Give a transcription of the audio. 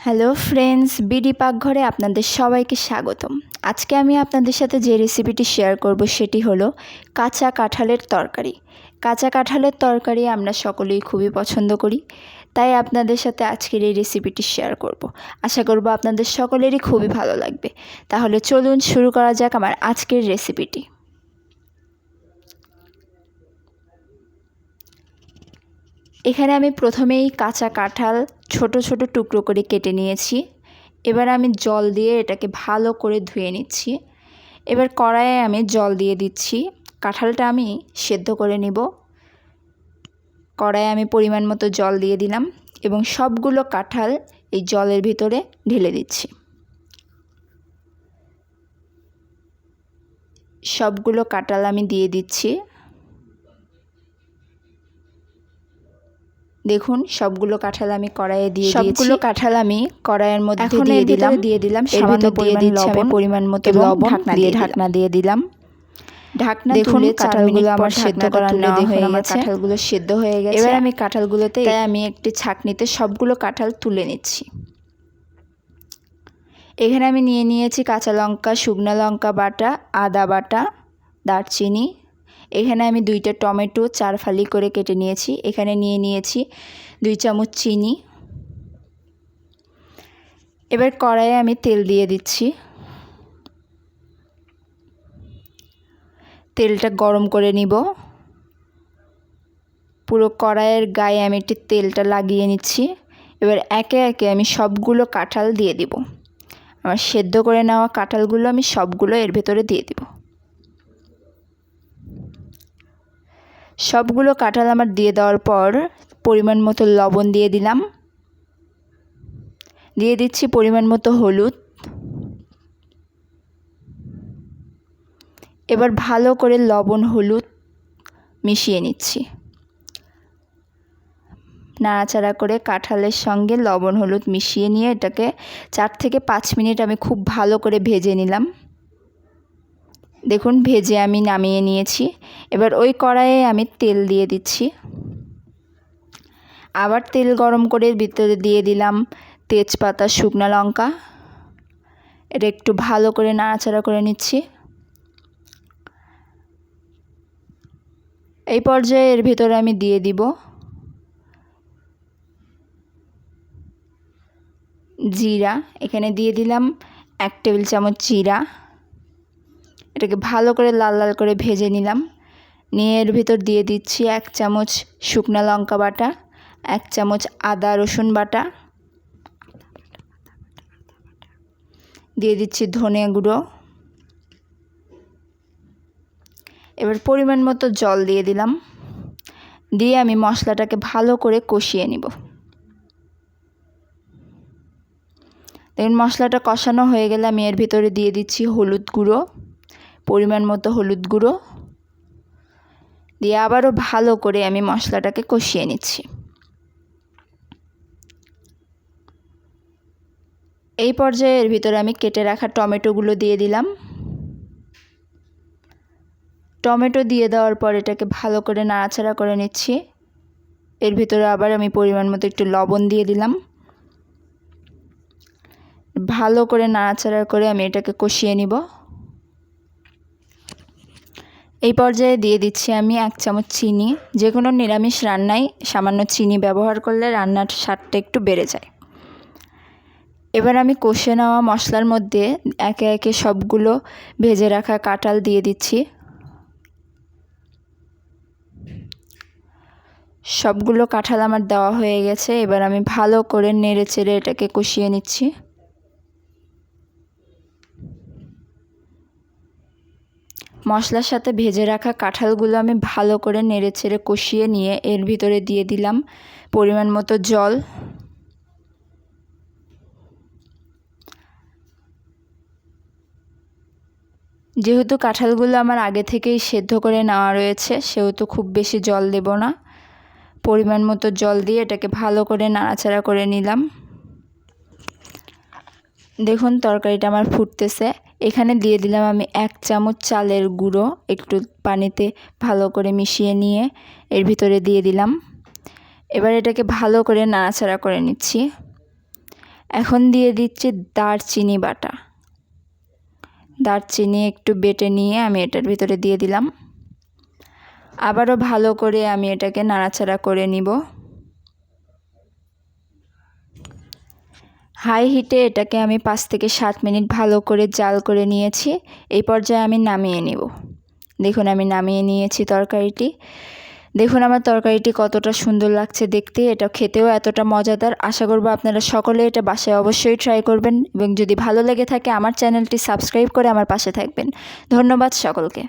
Hello friends, BD পাকঘরে আপনাদের সবাইকে স্বাগতম। আজকে আমি আপনাদের সাথে যে রেসিপিটি শেয়ার করব সেটি হলো কাঁচা কাঁঠালের তরকারি। কাঁচা কাঁঠালের তরকারি আমরা সকলেই খুবই পছন্দ করি, তাই আপনাদের সাথে আজকের এই রেসিপিটি শেয়ার করব। আশা করব আপনাদের সকলেরই খুবই ভালো লাগবে। তাহলে চলুন শুরু করা যাক আমার আজকের রেসিপিটি। এখানে আমি প্রথমেই কাঁচা কাঁঠাল ছোট ছোট টুকরো করে কেটে নিয়েছি। এবার আমি জল দিয়ে এটাকে ভালো করে ধুয়ে নিচ্ছি। এবার কড়াইয়ে আমি জল দিয়ে দিচ্ছি। কাঁঠালটা আমি সেদ্ধ করে নিব। কড়াইয়ে আমি পরিমাণ মতো জল দিয়ে দিলাম এবং সবগুলো কাঁঠাল এই জলের ভিতরে ঢেলে দিচ্ছি। সবগুলো কাঁঠাল আমি দিয়ে দিচ্ছি। দেখুন, সবগুলো কাঁঠাল আমি কড়াইয়ে দিয়ে দিয়েছি। সবগুলো কাঁঠাল আমি কড়াইয়ের মধ্যে দিয়ে দিলাম সামান্য পরিমাণ মতো লবণ দিয়ে ঢাকনা দিয়ে দিলাম। ঢাকনা দেখুন কাঁঠালগুলো আমার সেদ্ধ করা হয়ে গেছে। কাঁঠালগুলো সেদ্ধ হয়ে গেছে। এবার আমি কাঁঠালগুলোতে আমি একটি ছাঁকনিতে সবগুলো কাঁঠাল তুলে নিচ্ছি। এখানে আমি নিয়ে নিয়েছি কাঁচা লঙ্কা, শুকনো লঙ্কা বাটা, আদা বাটা, দারচিনি। এখানে আমি 2টা টমেটো 4 ফালি করে কেটে নিয়েছি। এখানে নিয়ে নিয়েছি 2 চামচ চিনি। এবার কড়াইয়ে আমি তেল দিয়ে দিচ্ছি। তেলটা গরম করে নিব। পুরো কড়াইয়ের গায়ে আমি একটু তেলটা লাগিয়ে নিচ্ছি। এবার একে একে আমি সবগুলো কাঁঠাল দিয়ে দিব। আমার সেদ্ধ করে নেওয়া কাঁঠালগুলো আমি সবগুলো এর ভেতরে দিয়ে দিব। সবগুলো কাঁঠাল আমার দিয়ে দেওয়ার পর পরিমাণ মতো লবণ দিয়ে দিলাম। দিয়ে দিচ্ছি পরিমাণ মতো হলুদ। এবার ভালো করে লবণ হলুদ মিশিয়ে নিচ্ছি। নাড়াচাড়া করে কাঁঠালের সঙ্গে লবণ হলুদ মিশিয়ে নিয়ে এটাকে 4 থেকে 5 মিনিট আমি খুব ভালো করে ভেজে নিলাম। দেখুন, ভেজে আমি নামিয়ে নিয়েছি। এবার ওই কড়াইয়ে আমি তেল দিয়ে দিচ্ছি। আবার তেল গরম করে ভিতরে দিয়ে দিলাম তেজপাতা, শুকনো লঙ্কা। এটা একটু ভালো করে নাড়াচাড়া করে নিচ্ছি। এই পর্যায়ে এর ভিতরে আমি দিয়ে দিব জিরা। এখানে দিয়ে দিলাম 1 টেবিল চামচ জিরা। এটাকে ভালো করে লাল লাল করে ভেজে নিলাম। নিয়ে এর ভিতর দিয়ে দিচ্ছি 1 চামচ শুকনো লঙ্কা বাটা, 1 চামচ আদা রসুন বাটা, দিয়ে দিচ্ছি ধনে গুঁড়ো। এবার পরিমাণ মতো জল দিয়ে দিলাম। দিয়ে আমি মশলাটাকে ভালো করে কষিয়ে নিব। দেখুন, মশলাটা কষানো হয়ে গেলে আমি এর ভিতরে দিয়ে দিচ্ছি হলুদ গুঁড়ো, পরিমাণ মতো হলুদ গুঁড়ো দিয়ে আবারও ভালো করে আমি মশলাটাকে কষিয়ে নিচ্ছি। এই পর্যায়ে এর ভিতরে আমি কেটে রাখা টমেটোগুলো দিয়ে দিলাম। টমেটো দিয়ে দেওয়ার পর এটাকে ভালো করে নাড়াচাড়া করে নিচ্ছি। এর ভিতরে আবার আমি পরিমাণ মতো একটু লবণ দিয়ে দিলাম। ভালো করে নাড়াচাড়া করে আমি এটাকে কষিয়ে নিব। এই পর্যায়ে দিয়ে দিচ্ছি আমি 1 চামচ চিনি। যে কোনো নিরামিষ রান্নায় সামান্য চিনি ব্যবহার করলে রান্নার স্বাদটা একটু বেড়ে যায়। এবার আমি কষে নেওয়া মশলার মধ্যে একে একে সবগুলো ভেজে রাখা কাঁঠাল দিয়ে দিচ্ছি। সবগুলো কাঁঠাল আমার দেওয়া হয়ে গেছে। এবার আমি ভালো করে নেড়ে চেড়ে এটাকে কষিয়ে নিচ্ছি। মশলার সাথে ভেজে রাখা কাঁঠালগুলো আমি ভালো করে নেড়ে চেড়ে কষিয়ে নিয়ে এর ভিতরে দিয়ে দিলাম পরিমাণ মতো জল। যেহেতু কাঁঠালগুলো আমার আগে থেকেই সেদ্ধ করে নেওয়া রয়েছে, সেহেতু খুব বেশি জল দেব না। পরিমাণ মতো জল দিয়ে এটাকে ভালো করে নাড়াচাড়া করে নিলাম। দেখুন, তরকারিটা আমার ফুটতেছে। এখানে দিয়ে দিলাম আমি 1 চামচ চালের গুঁড়ো, একটু পানিতে ভালো করে মিশিয়ে নিয়ে এর ভিতরে দিয়ে দিলাম। এবার এটাকে ভালো করে নাড়াচাড়া করে নিচ্ছি। এখন দিয়ে দিচ্ছি দারচিনি বাটা। দারচিনি একটু বেটে নিয়ে আমি এটার ভিতরে দিয়ে দিলাম। আবারও ভালো করে আমি এটাকে নাড়াচাড়া করে নিব। হাই হিটে এটাকে আমি 5 থেকে 7 মিনিট ভালো করে জাল করে নিয়েছি। এই পর্যায়ে আমি নামিয়ে নিব। দেখুন আমি নামিয়ে নিয়েছি তরকারিটি। দেখুন আমার তরকারিটি কতটা সুন্দর লাগছে দেখতে, এটা খেতেও এতটা মজাদার। আশা করব আপনারা সকলে এটা বাসায় অবশ্যই ট্রাই করবেন এবং যদি ভালো লেগে থাকে আমার চ্যানেলটি সাবস্ক্রাইব করে আমার পাশে থাকবেন। ধন্যবাদ সকলকে।